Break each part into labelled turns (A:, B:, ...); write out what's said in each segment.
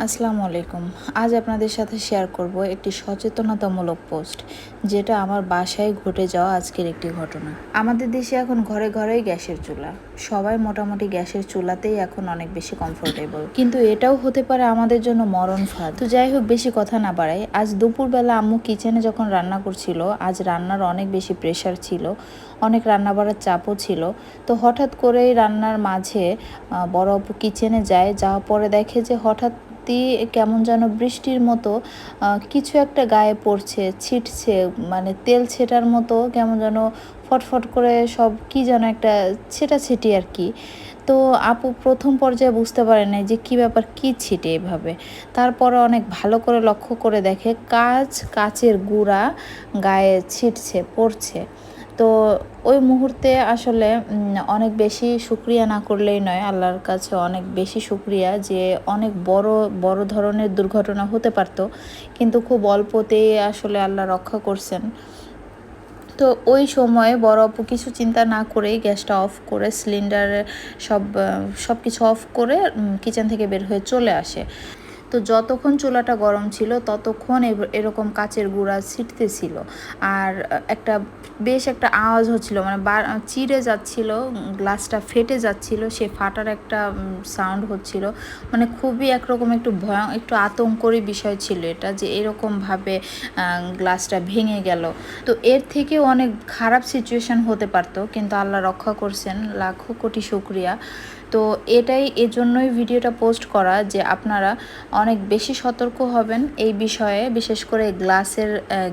A: আসসালামু আলাইকুম। আজ আপনাদের সাথে শেয়ার করব একটি সচেতনতামূলক পোস্ট, যেটা আমার বাসায় ঘটে যাওয়া আজকের একটি ঘটনা। আমাদের দেশে এখন ঘরে ঘরেই গ্যাসের চুলা। সবাই মোটামুটি গ্যাসের চুলাতেই এখন অনেক বেশি কমফোর্টেবল, কিন্তু এটাও হতে পারে আমাদের জন্য মরণ ফাঁদ। তো যাই হোক, বেশি কথা না বাড়াই, আজ দুপুরবেলা আম্মু কিচেনে যখন রান্না করছিল, আজ রান্নার অনেক বেশি প্রেশার ছিল, অনেক রান্না বাড়ার চাপও ছিল। তো হঠাৎ করেই রান্নার মাঝে বড় আপু কিচেনে যায়, যাওয়ার পরে দেখে যে হঠাৎ কেমন যেন বৃষ্টির মতো কিছু একটা গায়ে পড়ছে, ছিটছে, মানে তেল ছেটার মতো কেমন যেন ফটফট করে সব কি যেন একটা ছেটাছেটি আর কি। তো আপু প্রথম পর্যায়ে বুঝতে পারে নাই যে কী ব্যাপার, কী ছিটে এভাবে। তারপরে অনেক ভালো করে লক্ষ্য করে দেখে কাচের গুঁড়া গায়ে ছিটছে, পড়ছে। তো ওই মুহূর্তে আসলে অনেক বেশি শুকরিয়া না করলেই নয়, আল্লাহর কাছে অনেক বেশি শুকরিয়া যে অনেক বড় বড় ধরনের দুর্ঘটনা হতে পারতো, কিন্তু খুব অল্পতেই আসলে আল্লাহ রক্ষা করছেন। তো ওই সময়ে বড় আপু কিছু চিন্তা না করেই গ্যাসটা অফ করে সিলিন্ডারে সব কিছু অফ করে কিচেন থেকে বের হয়ে চলে আসে। তো যতক্ষণ চুলাটা গরম ছিল ততক্ষণ এরকম কাচের গুঁড়া ছিটতেছিল, আর বেশ একটা আওয়াজ হচ্ছিল, মানে চিড়ে যাচ্ছিল, গ্লাসটা ফেটে যাচ্ছিল, সে ফাটার একটা সাউন্ড হচ্ছিল। মানে খুবই একরকম একটু আতঙ্করই বিষয় ছিল এটা, যে এরকমভাবে গ্লাসটা ভেঙে গেল। তো এর থেকেও অনেক খারাপ সিচুয়েশান হতে পারতো, কিন্তু আল্লাহ রক্ষা করছেন, লাখো কোটি শুকরিয়া। তো এজন্যই ভিডিওটা পোস্ট করা, যে আপনারা অনেক বেশি সতর্ক হবেন এই বিষয়ে, বিশেষ করে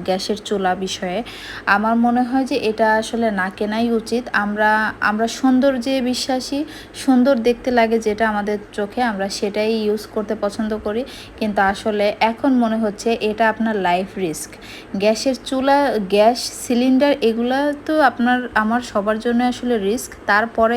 A: গ্যাসের চুলা বিষয়ে। আমার মনে হয় যে এটা আসলে না কেনাই উচিত। আমরা সৌন্দর্যে বিশ্বাসী, সুন্দর দেখতে লাগে যেটা আমাদের চোখে, আমরা সেটাই ইউজ করতে পছন্দ করি, কিন্তু আসলে এখন মনে হচ্ছে এটা আপনার লাইফ রিস্ক। গ্যাসের চুলা, গ্যাস সিলিন্ডার, এগুলা তো আমার সবার জন্য আসলে রিস্ক। তারপরে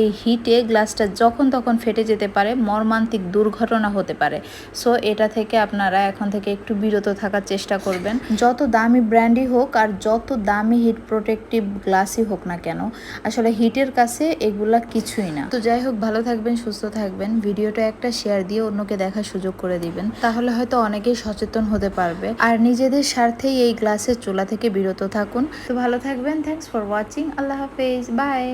A: এই হিটে গ্লাসটা যখন তখন ফেটে যেতে পারে, মর্মান্তিক দুর্ঘটনা হতে পারে। সো এটা থেকে আপনারা এখন থেকে একটু বিরত থাকার চেষ্টা করবেন। যত দামি ব্র্যান্ডই হোক আর যত দামি হিট প্রোটেক্টিভ গ্লাসই হোক না কেন, আসলে হিটের কাছে এগুলা কিছুই না। তো যাই হোক, ভালো থাকবেন, সুস্থ থাকবেন। ভিডিওটা একটা শেয়ার দিয়ে অন্যকে দেখার সুযোগ করে দিবেন, তাহলে হয়তো অনেকেই সচেতন হতে পারবে। আর নিজেদের স্বার্থেই এই গ্লাসের চুলা থেকে বিরত থাকুন। তো ভালো থাকবেন। Thanks for watching. আল্লাহ হাফেজ। বাই।